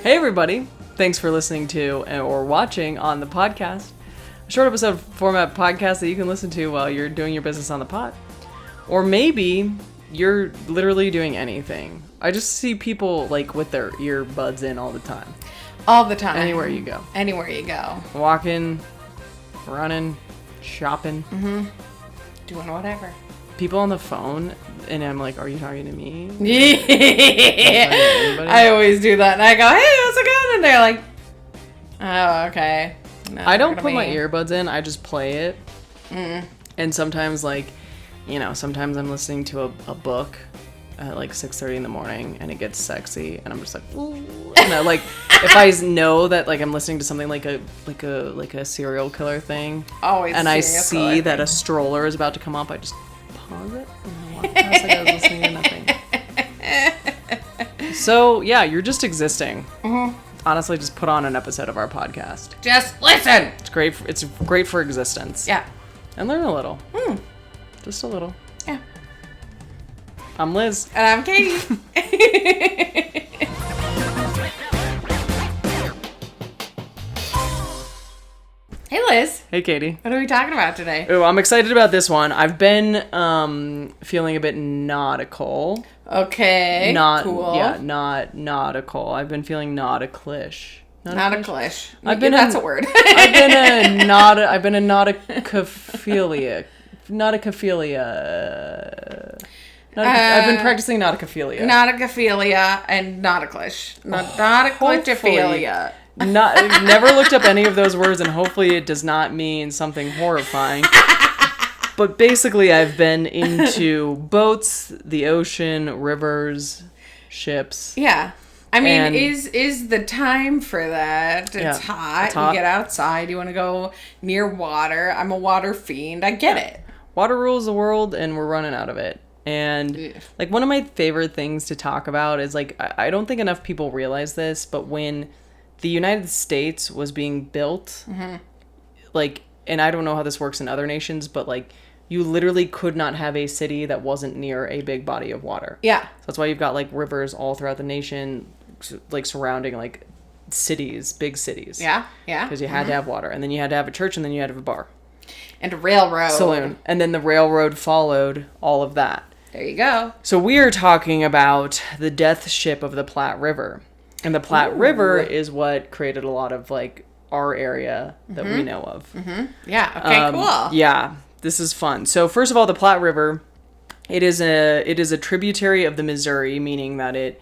Hey everybody, thanks for listening to or watching on the podcast. A short episode format podcast that you can listen to while you're doing your business on the pot. Or maybe you're literally doing anything. I just see people like with their earbuds in all the time. All the time. Anywhere you go. Anywhere you go. Walking, running, shopping. Mm-hmm. Doing whatever. People on the phone, and I'm like, are you talking to me? Yeah. I always do that. And I go, hey, how's it going? And they're like, oh, okay. No, I don't put my earbuds in. I just play it. Mm. And sometimes, sometimes I'm listening to a book at like 6:30 in the morning, and it gets sexy, and I'm just like, ooh. And I, like, if I know that like I'm listening to something like a serial killer thing, always, and I see that a stroller is about to come up, I just pause it and I walk past like I was listening to nothing. So yeah, you're just existing. Mm-hmm. Honestly, just put on an episode of our podcast. Just listen. It's great. It's great for existence. Yeah, and learn a little. Just a little. Yeah. I'm Liz. And I'm Katie. Hey, Liz. Hey, Katie. What are we talking about today? Oh, I'm excited about this one. I've been feeling a bit nautical. Okay. Cool. Yeah, not nautical. I've been feeling nauticalish. Nauticalish. That's a word. I've been a nauticophilia. I've been practicing nauticophilia. Nauticophilia and nauticalish. Nauticophilia. Never looked up any of those words, and hopefully it does not mean something horrifying. But basically, I've been into boats, the ocean, rivers, ships. Yeah. I mean, is the time for that. It's hot. It's hot. You get outside. You want to go near water. I'm a water fiend. I get it. Water rules the world, and we're running out of it. And like one of my favorite things to talk about is like, I don't think enough people realize this, but when the United States was being built, like, and I don't know how this works in other nations, but like you literally could not have a city that wasn't near a big body of water. Yeah. So that's why you've got like rivers all throughout the nation, like surrounding like cities, big cities. Yeah. Yeah. Because you had to have water, and then you had to have a church, and then you had to have a bar. And a railroad. Saloon. And then the railroad followed all of that. There you go. So we are talking about the death ship of the Platte River. And the Platte River is what created a lot of like our area that we know of. Mm-hmm. Yeah. Okay, cool. Yeah. This is fun. So first of all, the Platte River, it is a tributary of the Missouri, meaning that it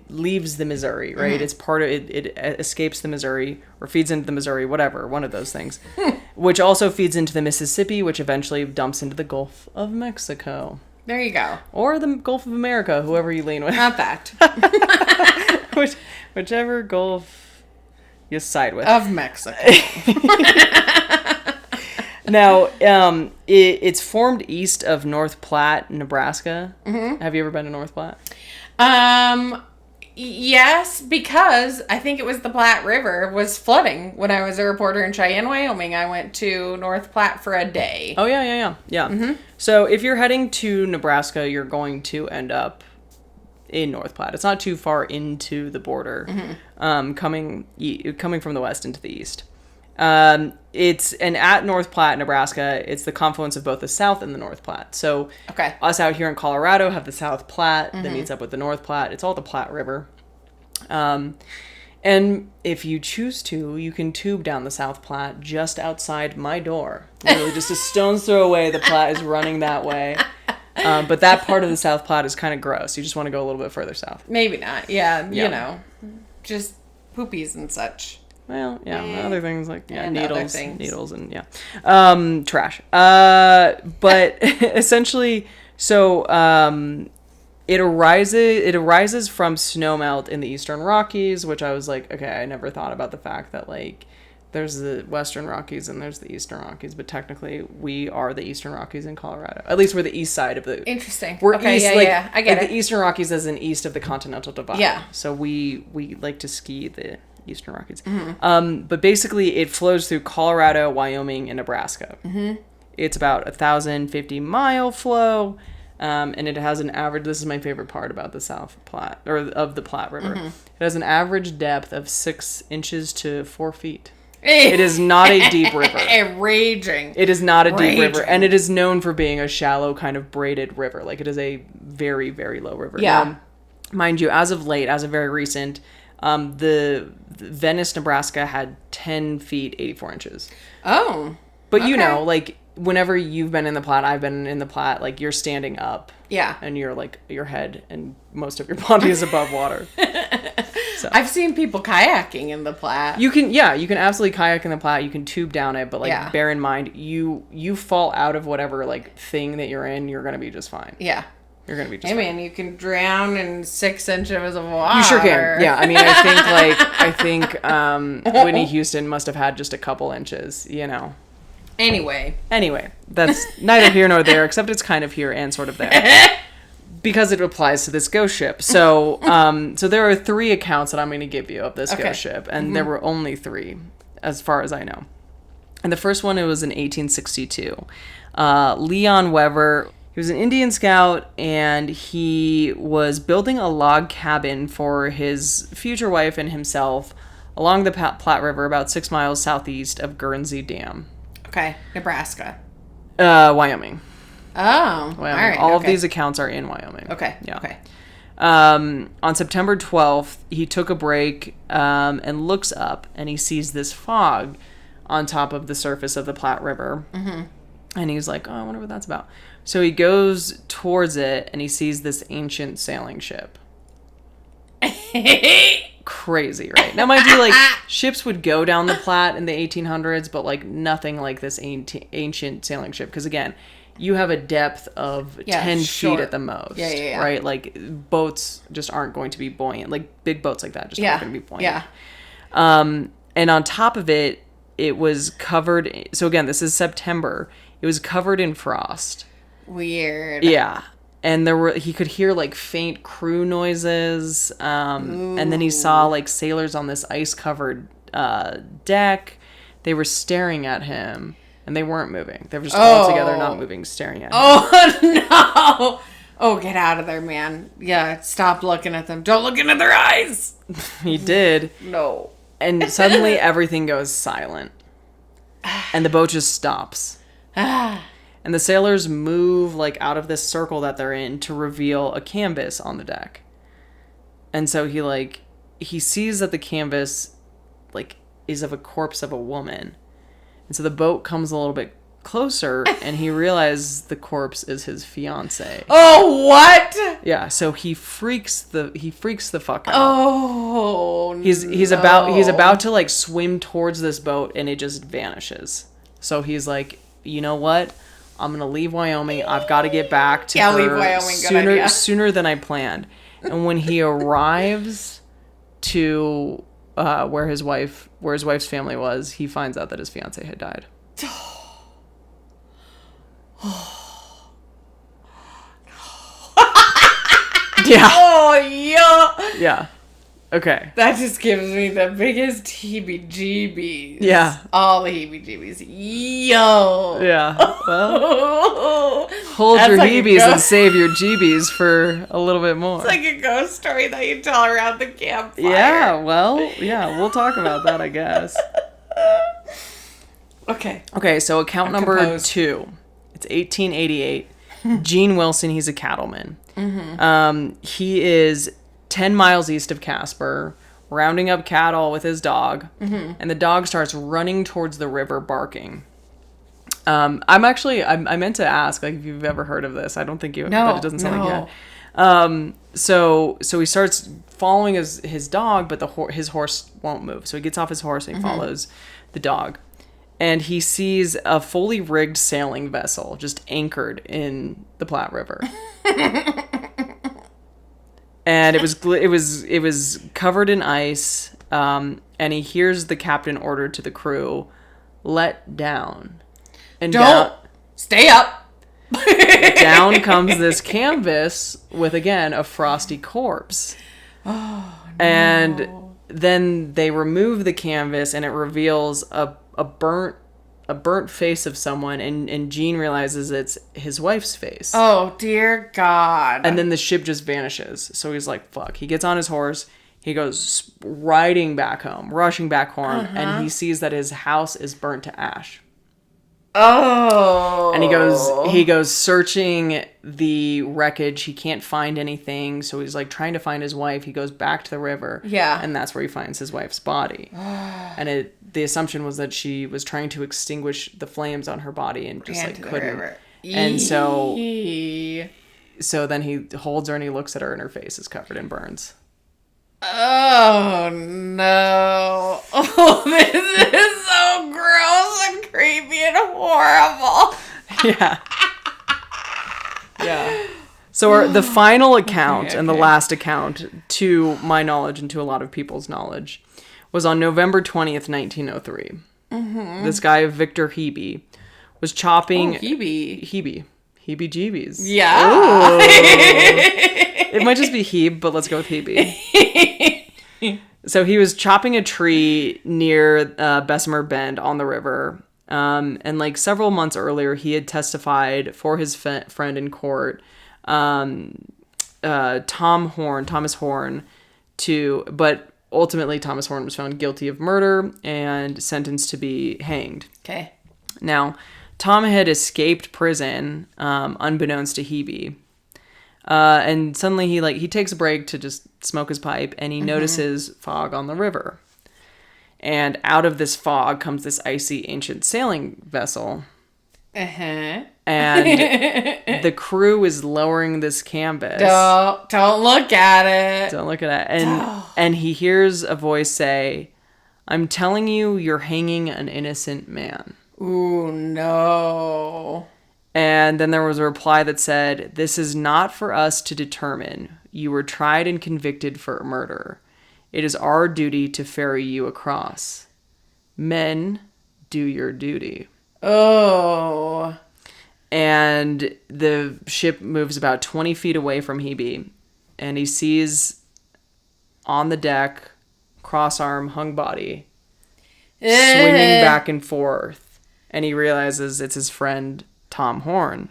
leaves the Missouri, right? It's part of it escapes the Missouri or feeds into the Missouri, whatever, one of those things. Which also feeds into the Mississippi, which eventually dumps into the Gulf of Mexico. There you go. Or the Gulf of America, whoever you lean with. Not that. Whichever Gulf you side with. Of Mexico. Now, it's formed east of North Platte, Nebraska. Mm-hmm. Have you ever been to North Platte? Yes, because I think it was the Platte River was flooding when I was a reporter in Cheyenne, Wyoming. I went to North Platte for a day. Oh, yeah. Mm-hmm. So if you're heading to Nebraska, you're going to end up in North Platte. It's not too far into the border, coming from the west into the east. And at North Platte, Nebraska, it's the confluence of both the South and the North Platte. So us out here in Colorado have the South Platte that meets up with the North Platte. It's all the Platte River. And if you choose to, you can tube down the South Platte just outside my door. Literally just a stone's throw away, the Platte is running that way. But that part of the South Platte is kind of gross. You just want to go a little bit further south. Maybe not. Yeah. You know, just poopies and such. Well, other things like needles and trash. But essentially, so it arises from snowmelt in the Eastern Rockies, which I was like, okay, I never thought about the fact that like there's the Western Rockies and there's the Eastern Rockies, but technically we are the Eastern Rockies in Colorado. At least we're the east side of the. Interesting. We're okay, east, I get it. The Eastern Rockies as in east of the Continental Divide. Yeah. So we like to ski the Eastern Rockies. Mm-hmm. But basically it flows through Colorado, Wyoming, and Nebraska. Mm-hmm. It's about 1,050 mile flow. And it has an average, this is my favorite part about the South Platte, or of the Platte River. It has an average depth of 6 inches to 4 feet. It is not a deep river. Raging. It is not a deep river. And it is known for being a shallow kind of braided river. Like, it is a very, very low river. Yeah. Now, mind you, as of very recent, the Venice, Nebraska had 10 feet, 84 inches. Oh. But you know, like, whenever you've been in the Platte, I've been in the Platte, like, you're standing up. Yeah. And you're, like, your head and most of your body is above water. So. I've seen people kayaking in the Platte. You can absolutely kayak in the Platte. You can tube down it, but, like, bear in mind, you fall out of whatever, like, thing that you're in, you're going to be just fine. Yeah. You're going to be just fine. Man, you can drown in 6 inches of water. You sure can. Yeah, I mean, I think Whitney Houston must have had just a couple inches, you know. Anyway, that's neither here nor there, except it's kind of here and sort of there. Because it applies to this ghost ship. So so there are 3 accounts that I'm going to give you of this ghost ship, and there were only 3, as far as I know. And the first one, it was in 1862. Leon Weber, he was an Indian scout, and he was building a log cabin for his future wife and himself along the Platte River, about 6 miles southeast of Guernsey Dam. Okay, Nebraska. Wyoming. Oh, Wyoming. all right. All of these accounts are in Wyoming. Okay. Yeah. Okay. On September 12th, he took a break and looks up, and he sees this fog on top of the surface of the Platte River. Mm-hmm. And he's like, oh, I wonder what that's about. So he goes towards it, and he sees this ancient sailing ship. Crazy, right? Now, mind you, like, ships would go down the Platte in the 1800s, but, like, nothing like this ancient sailing ship. Because, again, you have a depth of 10 feet at the most. Yeah. Right? Like, boats just aren't going to be buoyant. Like, big boats like that just aren't going to be buoyant. Yeah. And on top of it, it was covered... So, again, this is September. It was covered in frost. Weird. Yeah. And he could hear, like, faint crew noises. And then he saw, like, sailors on this ice-covered deck. They were staring at him, and they weren't moving. They were just all together, not moving, staring at him. Oh, no! Oh, get out of there, man. Yeah, stop looking at them. Don't look into their eyes! He did. No. And suddenly, everything goes silent. And the boat just stops. And the sailors move, like, out of this circle that they're in to reveal a canvas on the deck. And so he sees that the canvas, like, is of a corpse of a woman. And so the boat comes a little bit closer, and he realizes the corpse is his fiance. Oh, what? Yeah, so he freaks the fuck out. Oh, he's about to, like, swim towards this boat, and it just vanishes. So he's like, you know what? I'm going to leave Wyoming. I've got to get back to her leave Wyoming. sooner than I planned. And when he arrives to where his wife's family was, he finds out that his fiance had died. Yeah. Oh, yeah. Yeah. Okay. That just gives me the biggest heebie-jeebies. Yeah. All the heebie-jeebies. Yo. Yeah. Well, hold your like heebies and save your jeebies for a little bit more. It's like a ghost story that you tell around the campfire. Yeah, well, yeah, we'll talk about that, I guess. Okay, so account number 2. It's 1888. Gene Wilson, he's a cattleman. Mm-hmm. He is 10 miles east of Casper, rounding up cattle with his dog, and the dog starts running towards the river barking. I meant to ask, like, if you've ever heard of this. I don't think you have, but it doesn't sound like you had. So he starts following his dog, but his horse won't move. So he gets off his horse and he follows the dog. And he sees a fully rigged sailing vessel just anchored in the Platte River. And it was covered in ice, and he hears the captain order to the crew, "Let down." And stay up. Down comes this canvas with, again, a frosty corpse. Oh, no. And then they remove the canvas, and it reveals a burnt a burnt face of someone, and Gene realizes it's his wife's face. Oh, dear God. And then the ship just vanishes. So he's like, fuck. He gets on his horse. He goes rushing back home, and he sees that his house is burnt to ash. Oh. And he goes searching the wreckage. He can't find anything. So he's like trying to find his wife. He goes back to the river. Yeah. And that's where he finds his wife's body. And the assumption was that she was trying to extinguish the flames on her body and just like couldn't. And so then he holds her and he looks at her and her face is covered in burns. Oh, no. Oh, this is so gross and creepy and horrible. Yeah. Yeah. So the final account and the last account, to my knowledge and to a lot of people's knowledge, was on November 20th, 1903. Mm-hmm. This guy, Victor Hebe, was chopping... Oh, Hebe. Heebie-jeebies. Yeah. It might just be Hebe, but let's go with Hebe. So he was chopping a tree near Bessemer Bend on the river. And like several months earlier, he had testified for his friend in court, Thomas Horn, but ultimately Thomas Horn was found guilty of murder and sentenced to be hanged. Okay. Now, Tom had escaped prison, unbeknownst to Hebe. And suddenly he takes a break to just smoke his pipe, and he notices fog on the river. And out of this fog comes this icy ancient sailing vessel. And the crew is lowering this canvas. Don't look at it. Don't look at it. And he hears a voice say, "I'm telling you, you're hanging an innocent man." Ooh, no. And then there was a reply that said, "This is not for us to determine. You were tried and convicted for murder. It is our duty to ferry you across. Men, do your duty." Oh. And the ship moves about 20 feet away from Hebe, and he sees on the deck, cross-arm, hung body, swinging back and forth. And he realizes it's his friend Tom Horn.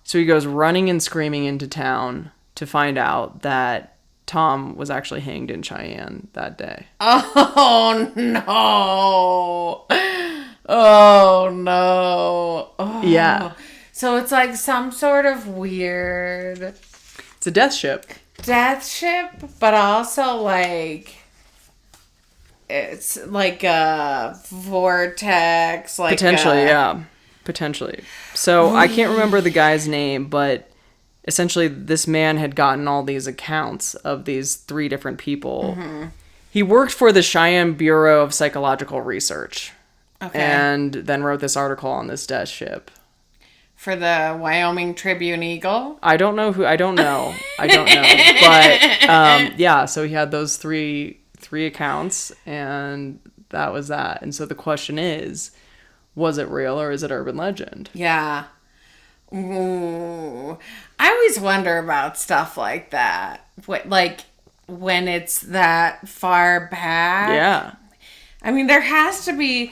So he goes running and screaming into town to find out that Tom was actually hanged in Cheyenne that day. Oh, no. Oh, no. Oh. Yeah. So it's like some sort of weird... It's a death ship. Death ship, but also like... It's like a vortex. Like Potentially. So I can't remember the guy's name, but essentially this man had gotten all these accounts of these 3 different people. Mm-hmm. He worked for the Cheyenne Bureau of Psychological Research. Okay. And then wrote this article on this death ship. For the Wyoming Tribune Eagle? I don't know. But yeah, so he had those three accounts, and that was that. And so the question is, was it real or is it urban legend? Yeah. Ooh. I always wonder about stuff like that. Like when it's that far back. Yeah. I mean, there has to be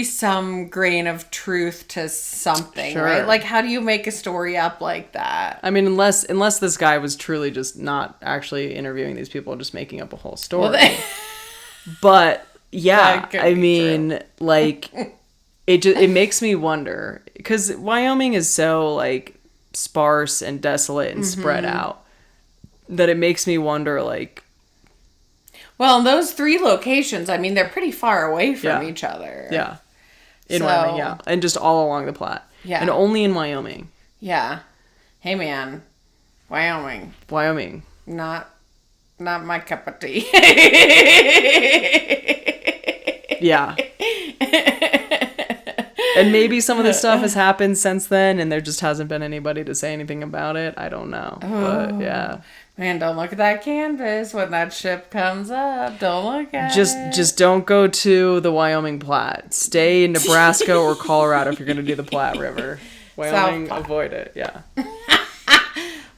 some grain of truth to something, sure. Right? Like, how do you make a story up like that? I mean, unless this guy was truly just not actually interviewing these people, just making up a whole story. Well, but yeah, I mean, true. Like, it makes me wonder, because Wyoming is so like sparse and desolate and spread out, that it makes me wonder, like. Well, those 3 locations, I mean, they're pretty far away from each other. Yeah. In Wyoming, yeah. And just all along the Platte. Yeah. And only in Wyoming. Yeah. Hey, man. Wyoming. Not my cup of tea. Yeah. And maybe some of this stuff has happened since then, and there just hasn't been anybody to say anything about it. I don't know. Oh. But, yeah. Man, don't look at that canvas when that ship comes up. Don't look at it. Just don't go to the Wyoming Platte. Stay in Nebraska or Colorado if you're going to do the Platte River. Wyoming, avoid it. Yeah.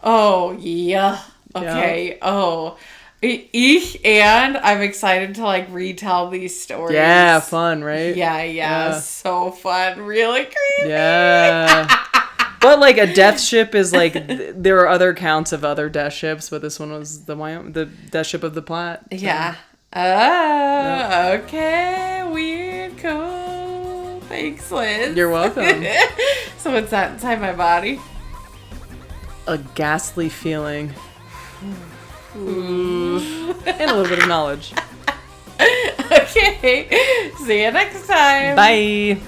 Oh, yeah. Okay. Yeah. Oh, And I'm excited to like retell these stories. Yeah, fun, right? Yeah. So fun. Really creepy. Yeah. But like a death ship is like there are other accounts of other death ships, but this one was the death ship of the Platte. So. Yeah. Oh, okay. Weird. Cool. Thanks, Liz. You're welcome. So what's that inside my body? A ghastly feeling. Ooh. And a little bit of knowledge. Okay. See you next time. Bye.